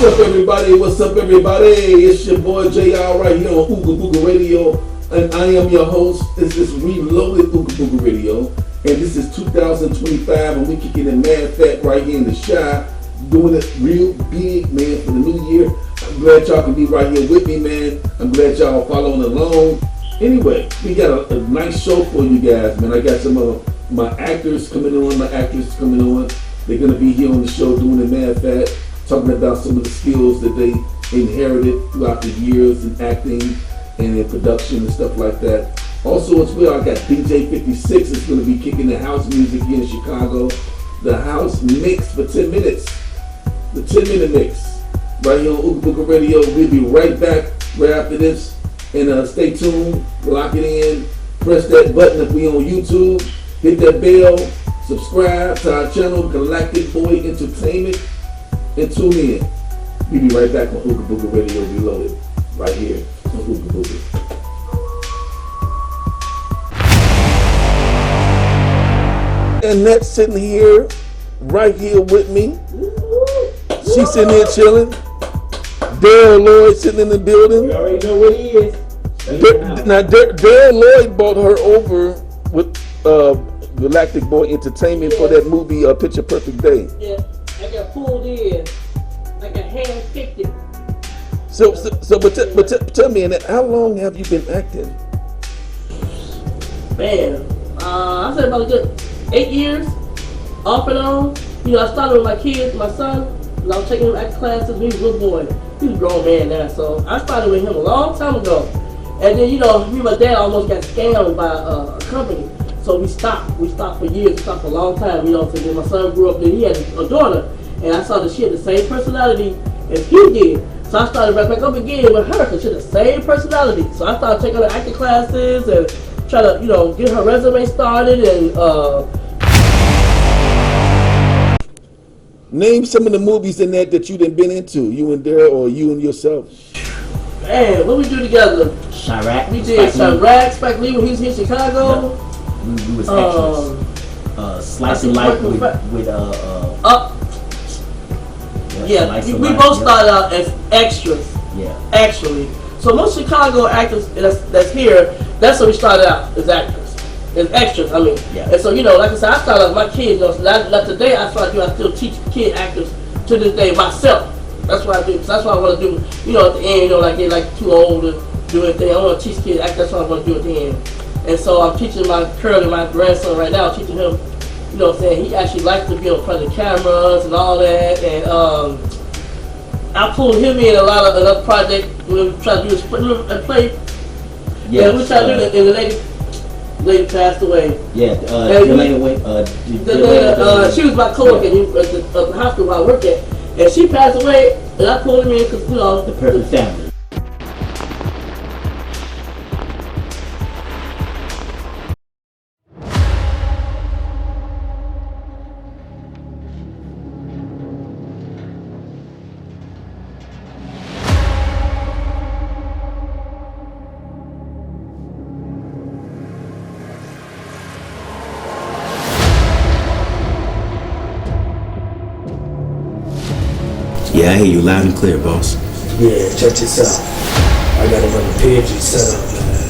What's up, everybody? What's up, everybody? It's your boy JR right here on Ooga Booga Radio, and I am your host. This is Reloaded Ooga Booga Radio, and this is 2025, and we kicking it mad fat right here in the Shy, doing it real big, man, for the new year. I'm glad y'all can be right here with me, man. I'm glad y'all following along. Anyway, we got a nice show for you guys, man. I got some of my actors coming on, They're gonna be here on the show doing it mad fat, talking about some of the skills that they inherited throughout the years in acting and in production and stuff like that. Also as well, I got DJ 56 is going to be kicking the house music here in Chicago. The house mix for 10 minutes. The 10-minute mix. Right here on Ooga Booga Radio. We'll be right back right after this. And stay tuned, lock it in, press that button if we on YouTube, hit that bell, subscribe to our channel, Galactic Boy Entertainment, and tune in. We'll be right back on Ooga Booga Radio Reloaded, right here on Ooga Booga. Annette sitting here, right here with me. She's sitting here chilling. Darryll Lloyd sitting in the building. You already know what he is. Now, Darryll Lloyd brought her over with Galactic Boy Entertainment for that movie Picture Perfect Day. Yeah. I got pulled in, like a hand picked it. But tell me, Annette, how long have you been acting? Man, I said about a good 8 years, off and on. You know, I started with my kids, my son, and I was taking him acting classes when he was a little boy. He's a grown man now, so I started with him a long time ago. And then, you know, me and my dad almost got scammed by a company. So we stopped. We stopped for years. We stopped for a long time. You know, so then my son grew up. Then he had a daughter, and I saw that she had the same personality as he did. So I started back up again with her because she had the same personality. So I started taking her acting classes and try to, you know, get her resume started and. Name some of the movies in that you done been into. You and Darryll, or you and yourself. Man, what we do together? Chirac. We did Chirac, Spike Lee when he was here in Chicago. Yep. We was extras. Slice of Life with Up. Yeah, we both started out as extras. Yeah. Actually, so most Chicago actors that's here, that's how we started out as actors, as extras. I mean, yeah. And so you know, like I said, I started with my kids. You know, so not today. I still teach kid actors to this day myself. That's what I do. That's what I want to do. You know, at the end, you know, like they're like too old to do anything. I want to teach kids act. That's what I want to do at the end. And so I'm teaching currently my grandson right now. I'm teaching him, you know what I'm saying, he actually likes to be in front of the cameras and all that. And I pulled him in a lot of another project. We try to do a play. Yeah, we try to do it, and the lady passed away. Yeah, she was my coworker at the hospital where I worked at. And she passed away, and I pulled him in because, you know, the perfect family. Yeah, I hear you loud and clear, boss. Yeah, check this out. I got another page set up, man.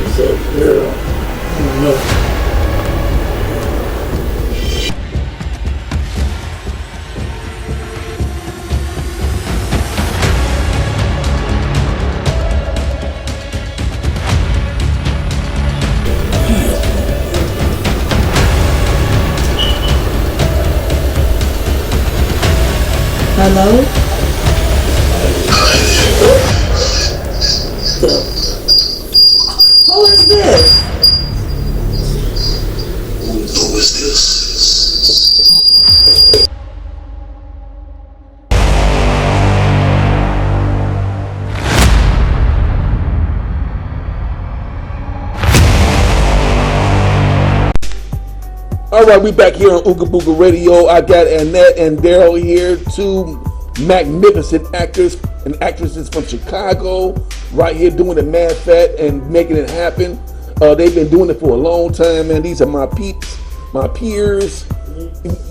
What's up, girl? Hello? Who is this? Who is this? All right, we back here on Ooga Booga Radio. I got Annette and Darryll here, two magnificent actors and actresses from Chicago, right here doing the mad fat and making it happen. They've been doing it for a long time, man. These are my peeps, my peers.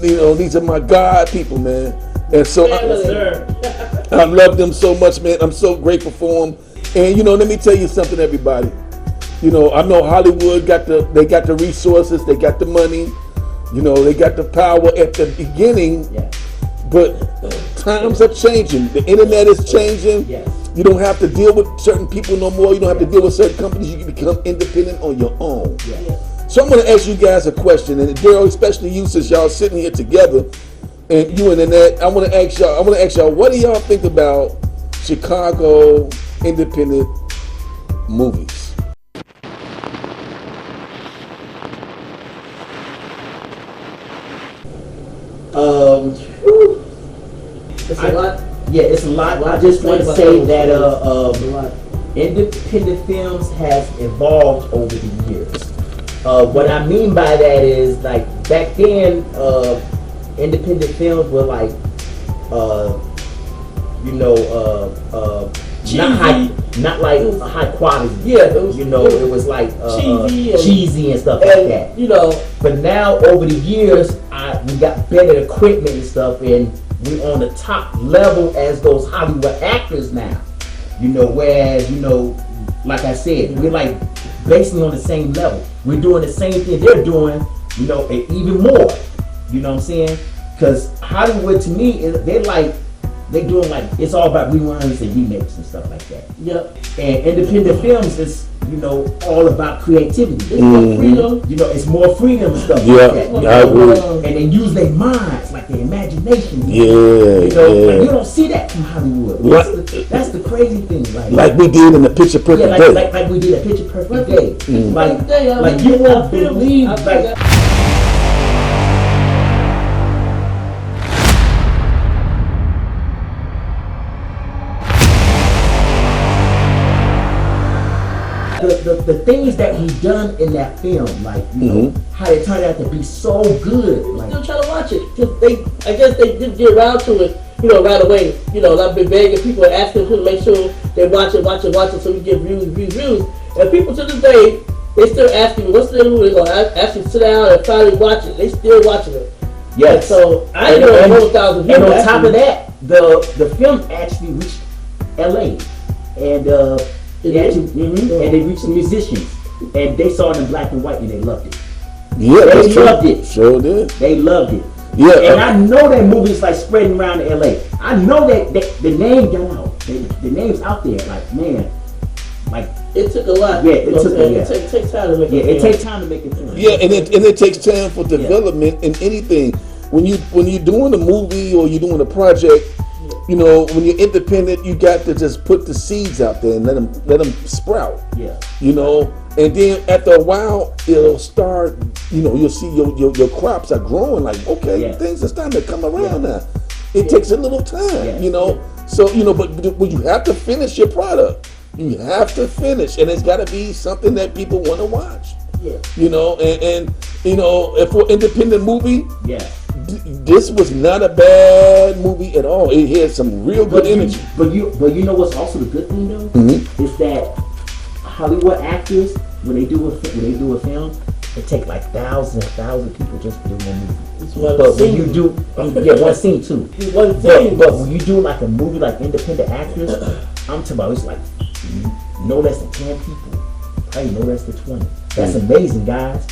You know, these are my God people, man. And so I love them so much, man. I'm so grateful for them. And you know, let me tell you something, everybody. You know, I know Hollywood got the resources, they got the money. You know, they got the power at the beginning, but times are changing. The internet is changing. You don't have to deal with certain people no more. You don't have to deal with certain companies. You can become independent on your own. So I'm going to ask you guys a question, and Darryll, especially you, since y'all sitting here together, and you and Annette, I want to ask y'all, what do y'all think about Chicago independent movies? It's a lot. Yeah, it's a lot. I just want to say that independent films has evolved over the years. What I mean by that is, like, back then, independent films were like, not like high quality. Yeah, it was like cheesy and stuff like that. You know, but now over the years, we got better equipment and stuff, and we on the top level as those Hollywood actors now. Whereas like I said, we're like basically on the same level. We're doing the same thing they're doing, and even more. You know what I'm saying? Because Hollywood, to me, they're doing like, it's all about reruns and remakes and stuff like that. Yep. And independent films is, all about creativity. It's more freedom. It's more freedom and stuff Yeah, like that. I agree. And they use their minds, like their imagination. Yeah, like, you don't see that from Hollywood. That's the crazy thing. Like we did in the Picture Perfect Day. Like we did a Picture Perfect Day. Like you won't believe, the things that we done in that film, like how they turned out to be so good. Like, still trying to watch it. I guess they didn't get around to it, right away. I've been begging people and asking them to make sure they watch it, so we get reviews. And people to this day, they still asking me, what's the movie? They're going to actually sit down and finally watch it. They still watching it. Yes. And so I know 100,000 views. And on top of that, the film actually reached LA, and they reached the musicians, and they saw it in black and white, and they loved it. Yeah, they loved it. Sure did. They loved it. Yeah, and I know that movie is like spreading around to LA. I know that the name got out. The name's out there. Like, man, like it took a lot. Yeah, it takes time to make it. It takes time to make it. Yeah, and it takes time for development in anything. When you're doing a movie or you're doing a project, when you're independent, you got to just put the seeds out there and let them sprout. Yeah. And then after a while, it'll start. You'll see your crops are growing. Like, okay, things are starting to come around now. It takes a little time, So but you have to finish your product. You have to finish, and it's got to be something that people want to watch. Yeah. And if for independent movie, this was not a bad movie at all. It had some real good energy. But you know what's also the good thing though is that Hollywood actors, when they do a film, it takes like thousands people just to do one movie. But when you do one scene too. One scene. But when you do like a movie like independent actors, I'm talking about, it's like no less than 10 people, probably no less than 20. That's amazing, guys.